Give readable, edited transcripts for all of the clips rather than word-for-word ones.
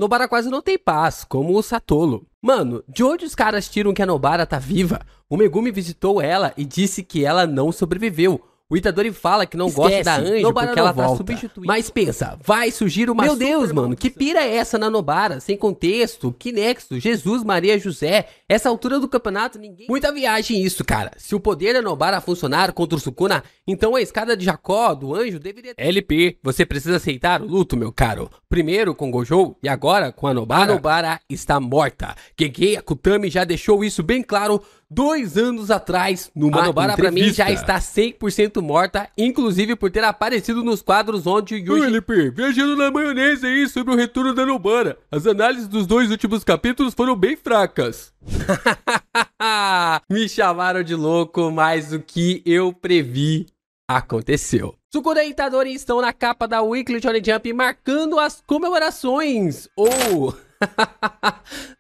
Nobara quase não tem paz, como o Satoru. Mano, de onde os caras tiram que a Nobara tá viva? O Megumi visitou ela e disse que ela não sobreviveu. O Itadori fala que não gosta da Anjo Nobara porque ela não tá volta. substituindo. Mas pensa, vai surgir uma Meu super Deus, mano, mano, que pira é essa na Nobara? Sem contexto, que nexo, Jesus, Maria, José. Essa altura do campeonato, ninguém... Muita viagem isso, cara. Se o poder da Nobara funcionar contra o Sukuna, então a escada de Jacó, do Anjo, deveria... LP, você precisa aceitar o luto, meu caro. Primeiro com Gojo e agora com a Nobara. A Nobara está morta. Gege Akutami já deixou isso bem claro 2 anos atrás, numa Nobara pra mim já está 100% morta, inclusive por ter aparecido nos quadros onde o Yuji... LP, viajando na maionese aí sobre o retorno da Nobara. As análises dos 2 últimos capítulos foram bem fracas. Me chamaram de louco, mas o que eu previ aconteceu. Sukuna e Itadori estão na capa da Weekly Shonen Jump marcando as comemorações, ou...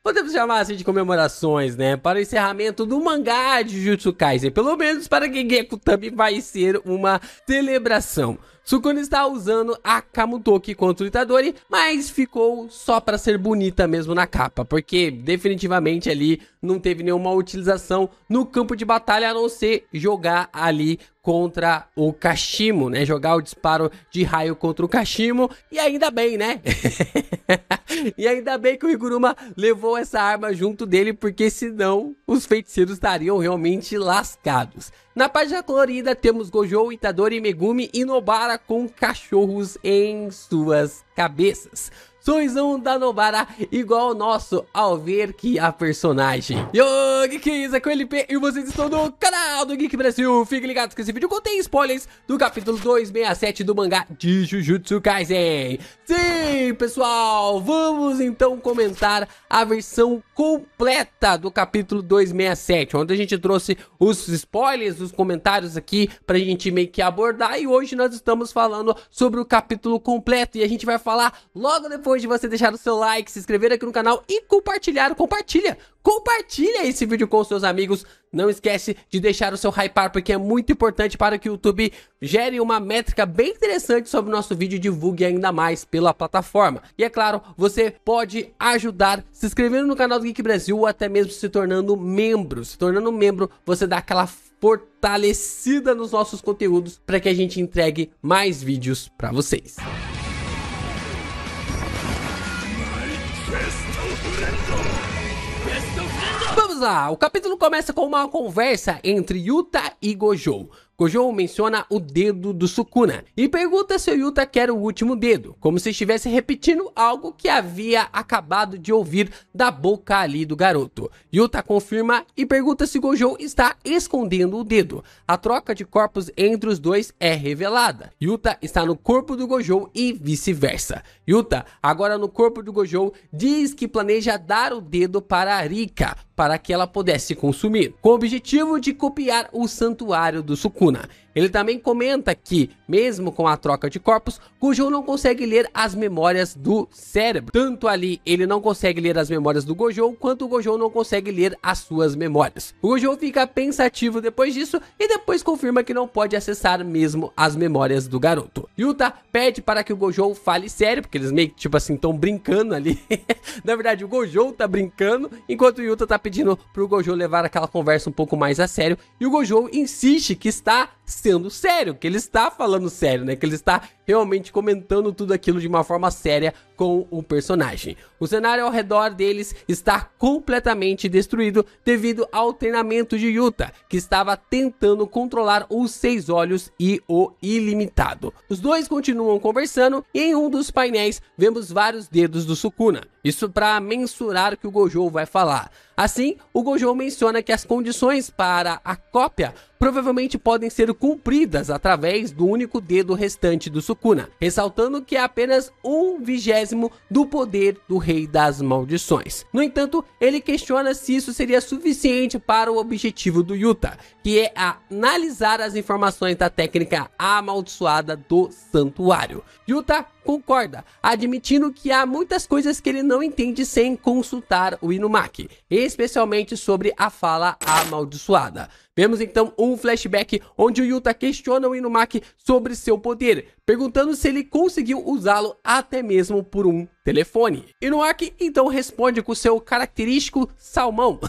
podemos chamar assim de comemorações, né? Para o encerramento do mangá de Jujutsu Kaisen. Pelo menos para Gege Akutami vai ser uma celebração. Sukuna está usando a Kamutoki contra o Itadori, mas ficou só para ser bonita mesmo na capa, porque definitivamente ali não teve nenhuma utilização no campo de batalha, a não ser jogar ali contra o Kashimo, né? Jogar o disparo de raio contra o Kashimo, e ainda bem, né? E ainda bem que o Higuruma levou essa arma junto dele, porque senão os feiticeiros estariam realmente lascados. Na página colorida temos Gojo, Itadori, Megumi e Nobara com cachorros em suas cabeças. Sorrisão da Nobara igual ao nosso ao ver que a personagem. Yo, Geeks, aqui é o LP e vocês estão no canal do Geek Brasil. Fiquem ligados que esse vídeo contém spoilers do capítulo 267 do mangá de Jujutsu Kaisen. Sim, pessoal, vamos então comentar a versão completa do capítulo 267, onde a gente trouxe os spoilers, os comentários aqui pra gente meio que abordar, e hoje nós estamos falando sobre o capítulo completo, e a gente vai falar logo depois de você deixar o seu like, se inscrever aqui no canal e compartilhar, compartilha esse vídeo com os seus amigos. Não esquece de deixar o seu hypar, porque é muito importante para que o YouTube gere uma métrica bem interessante sobre o nosso vídeo e divulgue ainda mais pela plataforma. E é claro, você pode ajudar se inscrevendo no canal do Geek Brasil ou até mesmo se tornando membro. Se tornando membro, você dá aquela fortalecida nos nossos conteúdos para que a gente entregue mais vídeos para vocês. Vamos lá, o capítulo começa com uma conversa entre Yuta e Gojo. Gojo menciona o dedo do Sukuna e pergunta se o Yuta quer o último dedo, como se estivesse repetindo algo que havia acabado de ouvir da boca ali do garoto. Yuta confirma e pergunta se Gojo está escondendo o dedo. A troca de corpos entre os dois é revelada. Yuta está no corpo do Gojo e vice-versa. Yuta, agora no corpo do Gojo, diz que planeja dar o dedo para a Rika, para que ela pudesse consumir, com o objetivo de copiar o santuário do Sukuna. Ele também comenta que, mesmo com a troca de corpos, Gojo não consegue ler as memórias do cérebro. Tanto ali ele não consegue ler as memórias do Gojo, quanto o Gojo não consegue ler as suas memórias. O Gojo fica pensativo depois disso e depois confirma que não pode acessar mesmo as memórias do garoto. Yuta pede para que o Gojo fale sério, porque eles meio que tipo assim estão brincando ali. Na verdade o Gojo tá brincando, enquanto o Yuta tá pedindo pro Gojo levar aquela conversa um pouco mais a sério, e o Gojo insiste que está sendo sério, que ele está falando sério, né? Que ele está realmente comentando tudo aquilo de uma forma séria com o personagem. O cenário ao redor deles está completamente destruído devido ao treinamento de Yuta, que estava tentando controlar os 6 olhos e o ilimitado. Os dois continuam conversando e em um dos painéis vemos vários dedos do Sukuna. Isso para mensurar o que o Gojo vai falar. Assim, o Gojo menciona que as condições para a cópia provavelmente podem ser cumpridas através do único dedo restante do Sukuna, ressaltando que é apenas 1/20 do poder do Rei das Maldições. No entanto, ele questiona se isso seria suficiente para o objetivo do Yuta, que é analisar as informações da técnica amaldiçoada do santuário. Yuta concorda, admitindo que há muitas coisas que ele não entende sem consultar o Inumaki, especialmente sobre a fala amaldiçoada. Vemos então um flashback onde o Yuta questiona o Inumaki sobre seu poder, perguntando se ele conseguiu usá-lo até mesmo por um telefone. Inumaki então responde com seu característico salmão,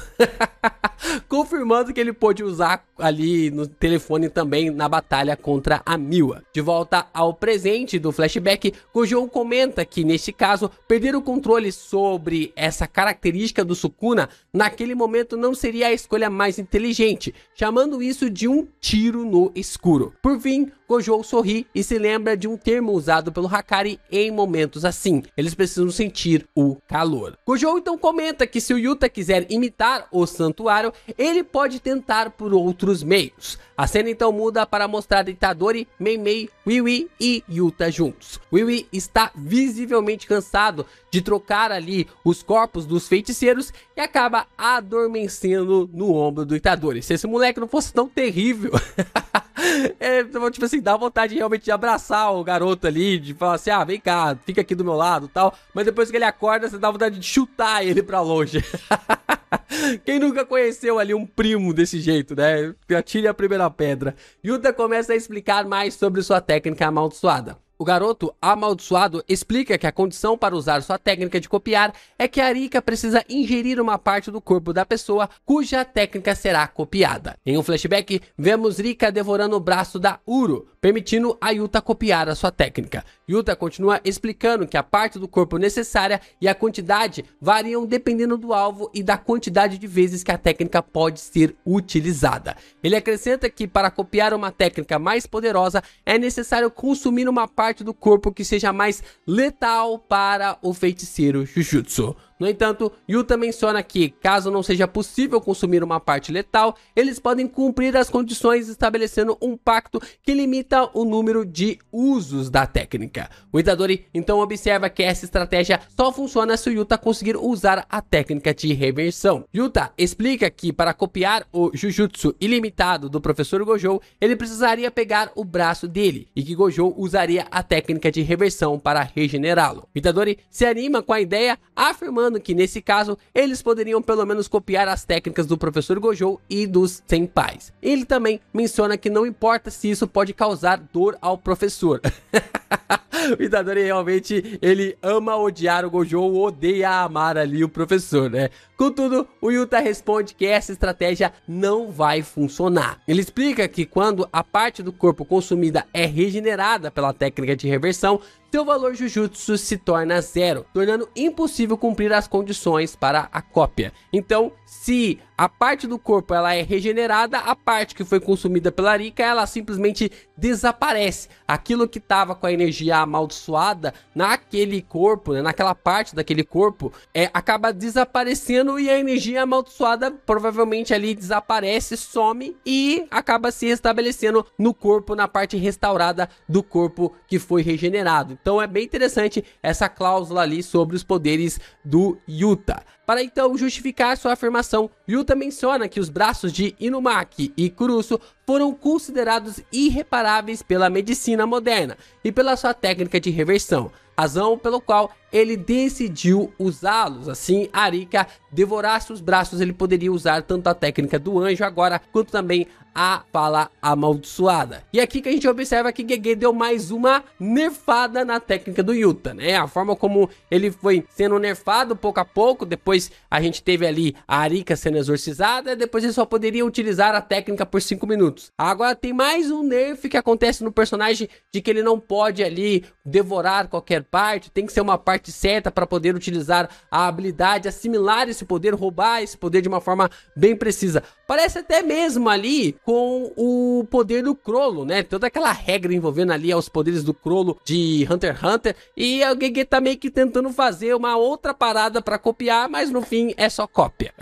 confirmando que ele pôde usar ali no telefone também na batalha contra a Miwa. De volta ao presente do flashback, Gojo comenta que neste caso, perder o controle sobre essa característica do Sukuna naquele momento não seria a escolha mais inteligente, chamando isso de um tiro no escuro. Por fim, Gojo sorri e se lembra de um termo usado pelo Hakari em momentos assim. Eles precisam sentir o calor. Gojo então comenta que se o Yuta quiser imitar o santuário, ele pode tentar por outros meios. A cena então muda para mostrar Itadori, Mei-Mei, Wiwi e Yuta juntos. Wiwi está visivelmente cansado de trocar ali os corpos dos feiticeiros e acaba adormecendo no ombro do Itadori. Se esse moleque não fosse tão terrível, tipo assim, dá vontade realmente de abraçar o garoto ali, de falar assim, vem cá, fica aqui do meu lado e tal, mas depois que ele acorda, você dá vontade de chutar ele pra longe. Quem nunca conheceu ali um primo desse jeito, né? Atire a primeira pedra. Yuta começa a explicar mais sobre sua técnica amaldiçoada. O garoto amaldiçoado explica que a condição para usar sua técnica de copiar é que a Arika precisa ingerir uma parte do corpo da pessoa cuja técnica será copiada. Em um flashback, vemos Rika devorando o braço da Uro, permitindo a Yuta copiar a sua técnica. Yuta continua explicando que a parte do corpo necessária e a quantidade variam dependendo do alvo e da quantidade de vezes que a técnica pode ser utilizada. Ele acrescenta que para copiar uma técnica mais poderosa é necessário consumir uma parte do corpo que seja mais letal para o feiticeiro Jujutsu. No entanto, Yuta menciona que, caso não seja possível consumir uma parte letal, eles podem cumprir as condições estabelecendo um pacto que limita o número de usos da técnica. O Itadori então observa que essa estratégia só funciona se o Yuta conseguir usar a técnica de reversão. Yuta explica que para copiar o Jujutsu ilimitado do professor Gojo, ele precisaria pegar o braço dele e que Gojo usaria a técnica de reversão para regenerá-lo. Itadori se anima com a ideia, afirmando que nesse caso eles poderiam pelo menos copiar as técnicas do professor Gojo e dos senpais. Ele também menciona que não importa se isso pode causar dor ao professor. O Itadori realmente, ele ama odiar o Gojo ou odeia amar ali o professor, né? Contudo, o Yuta responde que essa estratégia não vai funcionar. Ele explica que quando a parte do corpo consumida é regenerada pela técnica de reversão, seu valor Jujutsu se torna zero, tornando impossível cumprir as condições para a cópia. Então, se a parte do corpo ela é regenerada, a parte que foi consumida pela Rika, ela simplesmente desaparece. Aquilo que estava com a energia amaldiçoada naquele corpo, né, naquela parte daquele corpo, acaba desaparecendo e a energia amaldiçoada provavelmente ali desaparece, some e acaba se estabelecendo no corpo, na parte restaurada do corpo que foi regenerado. Então é bem interessante essa cláusula ali sobre os poderes do Yuta. Para então justificar sua afirmação, Yuta menciona que os braços de Inumaki e Kurusu foram considerados irreparáveis pela medicina moderna e pela sua técnica de reversão, razão pelo qual ele decidiu usá-los. Assim, a Rika devorasse os braços, ele poderia usar tanto a técnica do anjo agora, quanto também a fala amaldiçoada. E aqui que a gente observa que Gege deu mais uma nerfada na técnica do Yuta, né? A forma como ele foi sendo nerfado pouco a pouco, depois a gente teve ali a Rika sendo exorcizada, depois ele só poderia utilizar a técnica por 5 minutos. Agora tem mais um nerf que acontece no personagem, de que ele não pode ali devorar qualquer parte, tem que ser uma parte certa para poder utilizar a habilidade, assimilar esse poder, roubar esse poder de uma forma bem precisa. Parece até mesmo ali com o poder do Crollo, né? Toda aquela regra envolvendo ali os poderes do Crollo de Hunter x Hunter, e o Gege tá meio que tentando fazer uma outra parada para copiar, mas no fim é só cópia.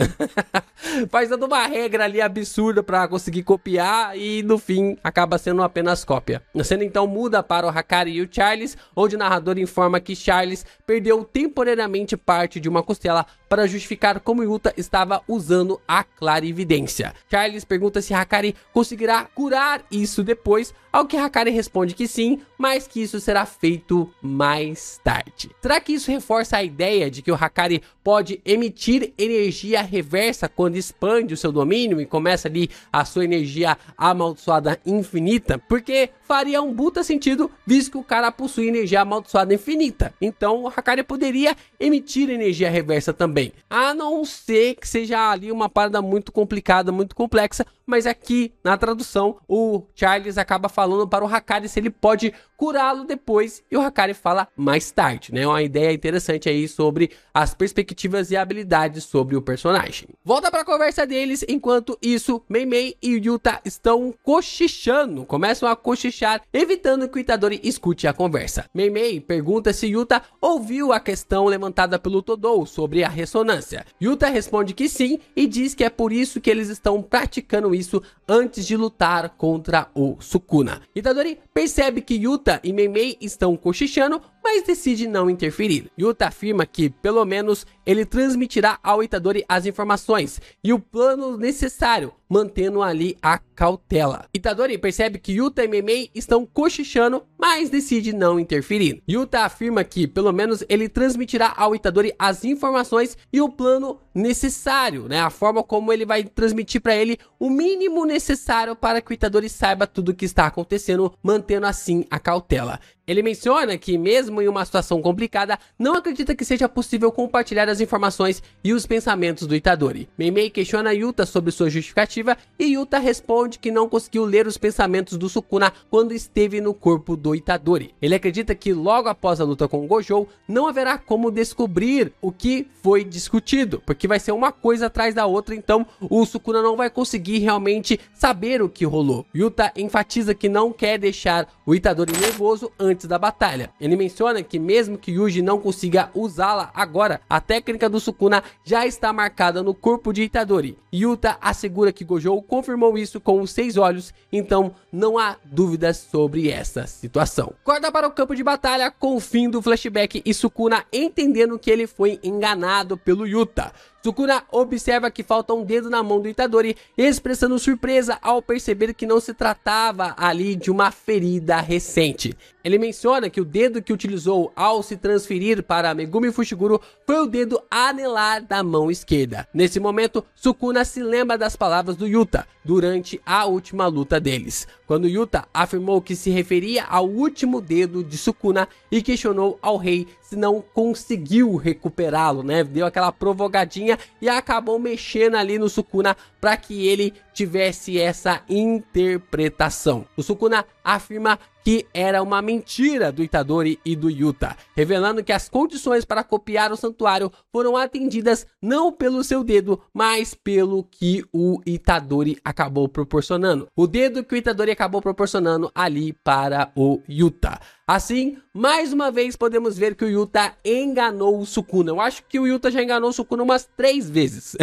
Faz toda uma regra ali absurda para conseguir copiar e no fim acaba sendo apenas cópia. A cena então muda para o Hakari e o Charles, onde o narrador informa que Charles perdeu temporariamente parte de uma costela para justificar como Yuta estava usando a clarividência. Charles pergunta se Hakari conseguirá curar isso depois, ao que Hakari responde que sim, mas que isso será feito mais tarde. Será que isso reforça a ideia de que o Hakari pode emitir energia reversa quando expande o seu domínio e começa ali a sua energia amaldiçoada infinita? Porque faria um puta sentido, visto que o cara possui energia amaldiçoada infinita. Então o Hakari poderia emitir energia reversa também. A não ser que seja ali uma parada muito complicada, muito complexa, mas aqui na tradução o Charles acaba falando para o Hakari se ele pode curá-lo depois e o Hakari fala mais tarde, né? Uma ideia interessante aí sobre as perspectivas e habilidades sobre o personagem. Volta para a conversa deles, enquanto isso Mei Mei e Yuta estão cochichando, começam a cochichar, evitando que o Itadori escute a conversa. Mei Mei pergunta se Yuta ouviu a questão levantada pelo Todou sobre a ressonância. Yuta responde que sim e diz que é por isso que eles estão praticando isso antes de lutar contra o Sukuna. Itadori percebe que Yuta e Mei Mei estão cochichando, mas decide não interferir. Yuta afirma que, pelo menos, ele transmitirá ao Itadori as informações e o plano necessário, mantendo ali a cautela. Itadori percebe que Yuta e Mei Mei estão cochichando, mas decide não interferir. Yuta afirma que, pelo menos, ele transmitirá ao Itadori as informações e o plano necessário, né? A forma como ele vai transmitir para ele o mínimo necessário para que o Itadori saiba tudo o que está acontecendo, mantendo assim a cautela. Ele menciona que, mesmo em uma situação complicada, não acredita que seja possível compartilhar as informações e os pensamentos do Itadori. Mei Mei questiona Yuta sobre sua justificativa e Yuta responde que não conseguiu ler os pensamentos do Sukuna quando esteve no corpo do Itadori. Ele acredita que logo após a luta com Gojo, não haverá como descobrir o que foi discutido, porque vai ser uma coisa atrás da outra, então o Sukuna não vai conseguir realmente saber o que rolou. Yuta enfatiza que não quer deixar o Itadori nervoso antes da batalha. Ele menciona que mesmo que Yuji não consiga usá-la agora, a técnica do Sukuna já está marcada no corpo de Itadori. Yuta assegura que Gojo confirmou isso com os 6 olhos, então não há dúvidas sobre essa situação. Corta para o campo de batalha com o fim do flashback e Sukuna entendendo que ele foi enganado pelo Yuta. Sukuna observa que falta um dedo na mão do Itadori, expressando surpresa ao perceber que não se tratava ali de uma ferida recente. Ele menciona que o dedo que utilizou ao se transferir para Megumi Fushiguro foi o dedo anelar da mão esquerda. Nesse momento, Sukuna se lembra das palavras do Yuta durante a última luta deles, quando Yuta afirmou que se referia ao último dedo de Sukuna e questionou ao rei se não conseguiu recuperá-lo, né? Deu aquela provogadinha e acabou mexendo ali no Sukuna para que ele tivesse essa interpretação. O Sukuna afirma que era uma mentira do Itadori e do Yuta, revelando que as condições para copiar o santuário foram atendidas não pelo seu dedo, mas pelo que o Itadori acabou proporcionando. O dedo que o Itadori acabou proporcionando ali para o Yuta. Assim, mais uma vez podemos ver que o Yuta enganou o Sukuna. Eu acho que o Yuta já enganou o Sukuna umas 3 vezes.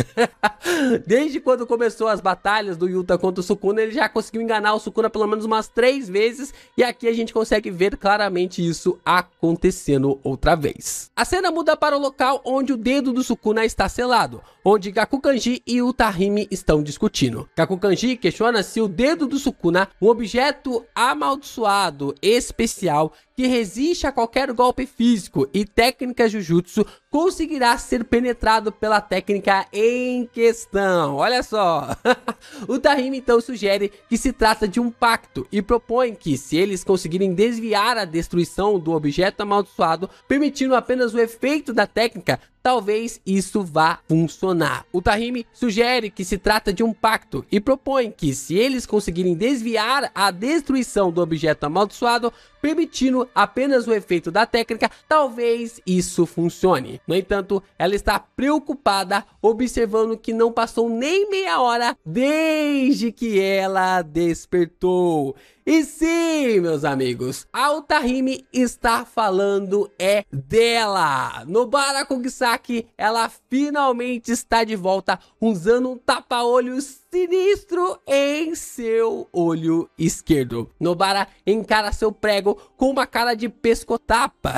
Desde quando começou as batalhas do Yuta contra o Sukuna, ele já conseguiu enganar o Sukuna pelo menos umas 3 vezes. E aqui a gente consegue ver claramente isso acontecendo outra vez. A cena muda para o local onde o dedo do Sukuna está selado, onde Gakukanji e Utahime estão discutindo. Gakukanji questiona se o dedo do Sukuna, um objeto amaldiçoado especial que resiste a qualquer golpe físico e técnica Jujutsu, conseguirá ser penetrado pela técnica em questão. Olha só. Utahime então sugere que se trata de um pacto e propõe que, se eles conseguirem desviar a destruição do objeto amaldiçoado, permitindo apenas o efeito da técnica, talvez isso vá funcionar. Utahime sugere que se trata de um pacto e propõe que, se eles conseguirem desviar a destruição do objeto amaldiçoado, permitindo apenas o efeito da técnica, talvez isso funcione. No entanto, ela está preocupada, observando que não passou nem meia hora desde que ela despertou. E sim, meus amigos, a Utahime está falando dela. Nobara Kugisaki, ela finalmente está de volta usando um tapa-olhos sinistro em seu olho esquerdo. Nobara encara seu prego com uma cara de pescotapa,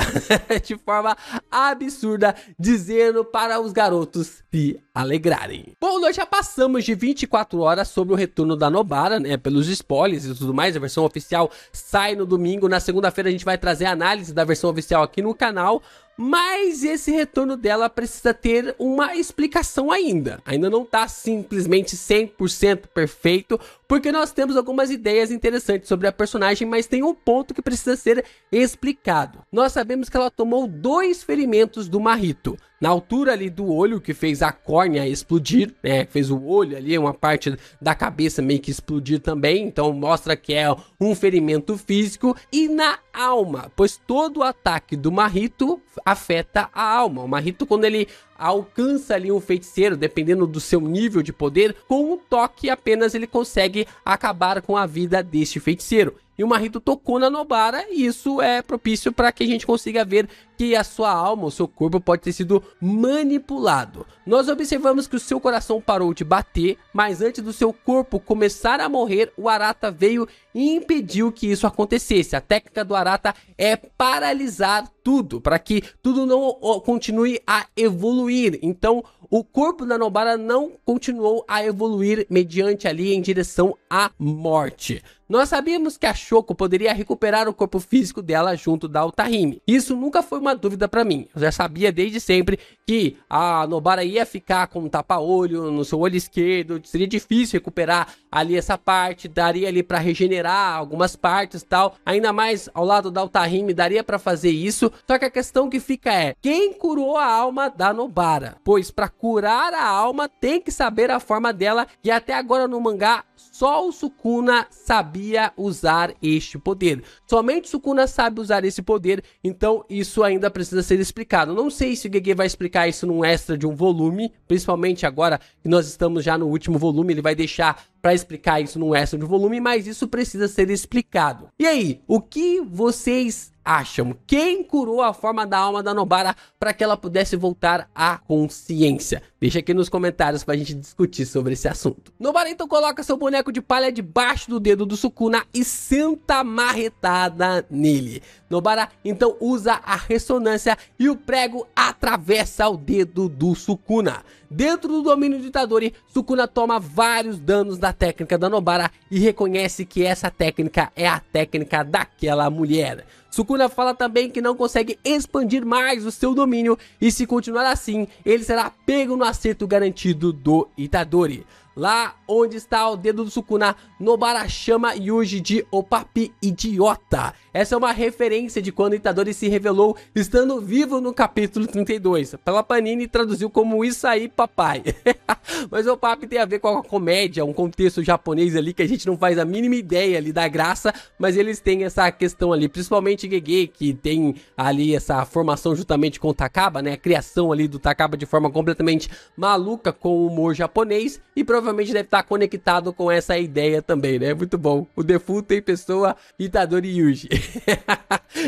de forma absurda, dizendo para os garotos se alegrarem. Bom, nós já passamos de 24 horas sobre o retorno da Nobara, né, pelos spoilers e tudo mais. A versão oficial sai no domingo. Na segunda-feira a gente vai trazer a análise da versão oficial aqui no canal. Mas esse retorno dela precisa ter uma explicação ainda. Ainda não tá simplesmente 100% perfeito, porque nós temos algumas ideias interessantes sobre a personagem, mas tem um ponto que precisa ser explicado. Nós sabemos que ela tomou 2 ferimentos do Mahito. Na altura ali do olho, que fez a córnea explodir, né? Fez o olho ali, uma parte da cabeça meio que explodir também. Então mostra que é um ferimento físico. E na alma, pois todo o ataque do Mahito afeta a alma. O Mahito, quando ele alcança ali um feiticeiro, dependendo do seu nível de poder, com um toque apenas ele consegue acabar com a vida deste feiticeiro. E o Mahito tocou na Nobara e isso é propício para que a gente consiga ver que a sua alma, o seu corpo pode ter sido manipulado. Nós observamos que o seu coração parou de bater, mas antes do seu corpo começar a morrer, o Arata veio e impediu que isso acontecesse. A técnica do Arata é paralisar tudo, para que tudo não continue a evoluir. Então, o corpo da Nobara não continuou a evoluir mediante ali em direção à morte. Nós sabíamos que a Shoko poderia recuperar o corpo físico dela junto da Utahime. Isso nunca foi uma dúvida para mim. Eu já sabia desde sempre que a Nobara ia ficar com um tapa-olho no seu olho esquerdo. Seria difícil recuperar ali essa parte. Daria ali para regenerar algumas partes e tal. Ainda mais ao lado da Utahime daria para fazer isso. Só que a questão que fica é: quem curou a alma da Nobara? Pois para curar a alma tem que saber a forma dela. E até agora no mangá só o Sukuna sabia usar este poder. Somente o Sukuna sabe usar esse poder, então isso ainda precisa ser explicado. Não sei se o Gege vai explicar isso num extra de um volume, principalmente agora que nós estamos já no último volume, ele vai deixar para explicar isso num extra de volume, mas isso precisa ser explicado. E aí, o que vocês acham? Quem curou a forma da alma da Nobara para que ela pudesse voltar à consciência? Deixa aqui nos comentários pra gente discutir sobre esse assunto. Nobara então coloca seu boneco de palha debaixo do dedo do Sukuna e senta marretada nele. Nobara então usa a ressonância e o prego atravessa o dedo do Sukuna. Dentro do domínio do Itadori, Sukuna toma vários danos da técnica da Nobara e reconhece que essa técnica é a técnica daquela mulher. Sukuna fala também que não consegue expandir mais o seu domínio e se continuar assim, ele será pego no acerto garantido do Itadori. Lá onde está o dedo do Sukuna, Nobara chama Yuji de o papi idiota. Essa é uma referência de quando Itadori se revelou estando vivo no capítulo 32. Pela Panini traduziu como isso aí, papai. Mas o papi tem a ver com a comédia, um contexto japonês ali que a gente não faz a mínima ideia ali da graça, mas eles têm essa questão ali, principalmente Gege, que tem ali essa formação juntamente com o Takaba, né? A criação ali do Takaba de forma completamente maluca com o humor japonês e provavelmente deve estar conectado com essa ideia também, né? Muito bom. O defunto em pessoa, Itadori Yuji.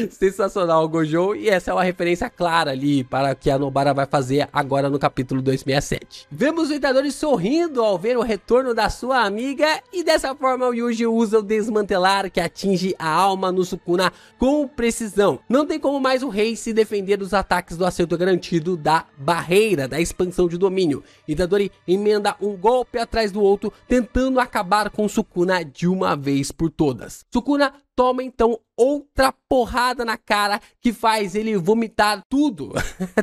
Sensacional o Gojo, e essa é uma referência clara ali para o que a Nobara vai fazer agora no capítulo 267. Vemos o Itadori sorrindo ao ver o retorno da sua amiga e dessa forma o Yuji usa o desmantelar que atinge a alma no Sukuna com precisão. Não tem como mais o rei se defender dos ataques do acerto garantido da barreira, da expansão de domínio. Itadori emenda um golpe atrás do outro, tentando acabar com Sukuna de uma vez por todas. Sukuna toma então outra porrada na cara que faz ele vomitar tudo.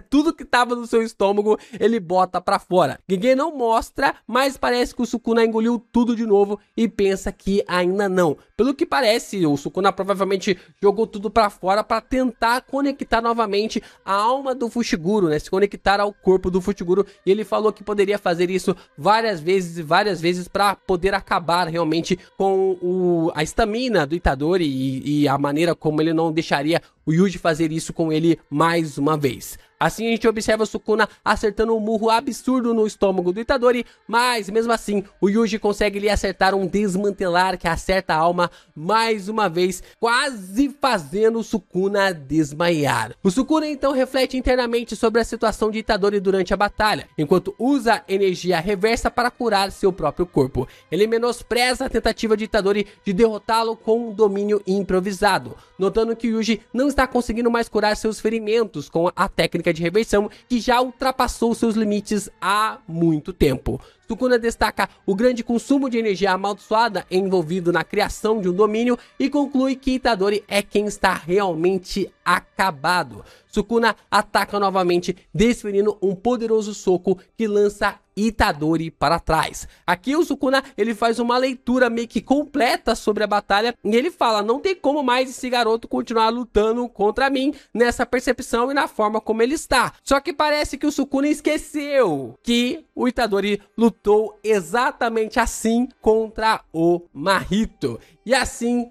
Tudo que tava no seu estômago ele bota pra fora. Gege não mostra, mas parece que o Sukuna engoliu tudo de novo e pensa que ainda não. Pelo que parece, o Sukuna provavelmente jogou tudo pra fora para tentar conectar novamente a alma do Fushiguro, né? Se conectar ao corpo do Fushiguro, e ele falou que poderia fazer isso várias vezes para poder acabar realmente com a estamina do Itadori e a maneira como ele não deixaria o Yuji fazer isso com ele mais uma vez. Assim a gente observa o Sukuna acertando um murro absurdo no estômago do Itadori, mas mesmo assim o Yuji consegue lhe acertar um desmantelar que acerta a alma mais uma vez, quase fazendo o Sukuna desmaiar. O Sukuna então reflete internamente sobre a situação de Itadori durante a batalha, enquanto usa energia reversa para curar seu próprio corpo. Ele menospreza a tentativa de Itadori de derrotá-lo com um domínio improvisado, notando que o Yuji não está conseguindo mais curar seus ferimentos com a técnica de reversão que já ultrapassou seus limites há muito tempo. Sukuna destaca o grande consumo de energia amaldiçoada envolvido na criação de um domínio e conclui que Itadori é quem está realmente acabado. Sukuna ataca novamente, desferindo um poderoso soco que lança Itadori para trás. Aqui o Sukuna ele faz uma leitura meio que completa sobre a batalha e ele fala: não tem como mais esse garoto continuar lutando contra mim nessa percepção e na forma como ele está. Só que parece que o Sukuna esqueceu que o Itadori lutou exatamente assim contra o Mahito. E assim,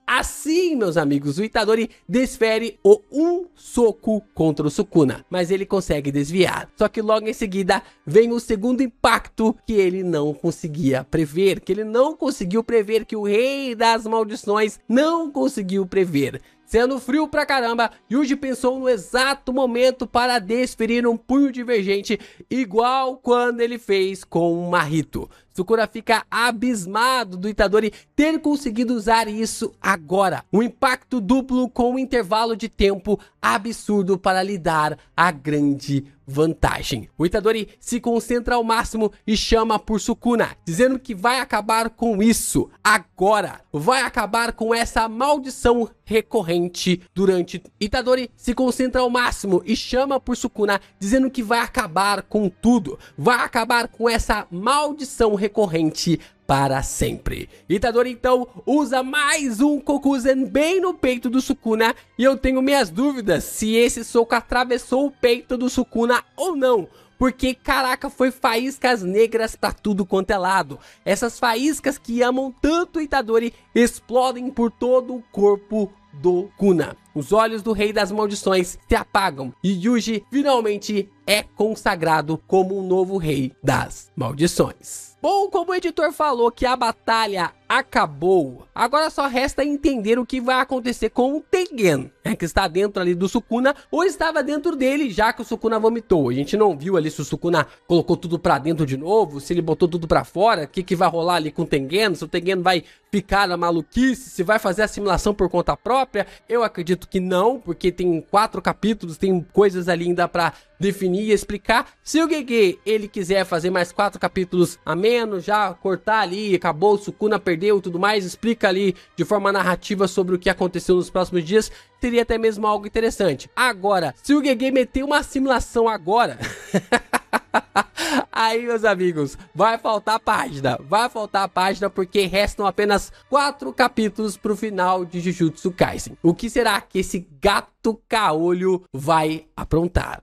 meus amigos, o Itadori desfere um soco contra o Sukuna, mas ele consegue desviar. Só que logo em seguida vem o segundo impacto que ele não conseguia prever, que ele não conseguiu prever, que o rei das maldições não conseguiu prever. Sendo frio pra caramba, Yuji pensou no exato momento para desferir um punho divergente, igual quando ele fez com o Mahito. Sukuna fica abismado do Itadori ter conseguido usar isso agora. Um impacto duplo com um intervalo de tempo absurdo para lhe dar a grande vantagem. O Itadori se concentra ao máximo e chama por Sukuna, dizendo que vai acabar com isso agora. Vai acabar com essa maldição recorrente durante... Itadori se concentra ao máximo e chama por Sukuna, dizendo que vai acabar com tudo. Vai acabar com essa maldição recorrente para sempre. Itadori então usa mais um Kokuzen bem no peito do Sukuna e eu tenho minhas dúvidas se esse soco atravessou o peito do Sukuna ou não. Porque, caraca, foi faíscas negras pra tudo quanto é lado. Essas faíscas que amam tanto Itadori explodem por todo o corpo do Kuna. Os olhos do rei das maldições se apagam e Yuji finalmente é consagrado como um novo rei das maldições. Bom, como o editor falou que a batalha acabou, agora só resta entender o que vai acontecer com o Tengen, que está dentro ali do Sukuna, ou estava dentro dele, já que o Sukuna vomitou. A gente não viu ali se o Sukuna colocou tudo pra dentro de novo, se ele botou tudo pra fora, o que vai rolar ali com o Tengen, se o Tengen vai ficar na maluquice, se vai fazer a simulação por conta própria. Eu acredito que não, porque tem 4 capítulos, tem coisas ali ainda pra definir e explicar. Se o Gege ele quiser fazer mais 4 capítulos a menos, já cortar ali, acabou, o Sukuna perdeu e tudo mais, explica ali de forma narrativa sobre o que aconteceu nos próximos dias, seria até mesmo algo interessante. Agora, se o Gege meter uma simulação agora... Aí, meus amigos, vai faltar página porque restam apenas 4 capítulos pro final de Jujutsu Kaisen. O que será que esse gato caolho vai aprontar?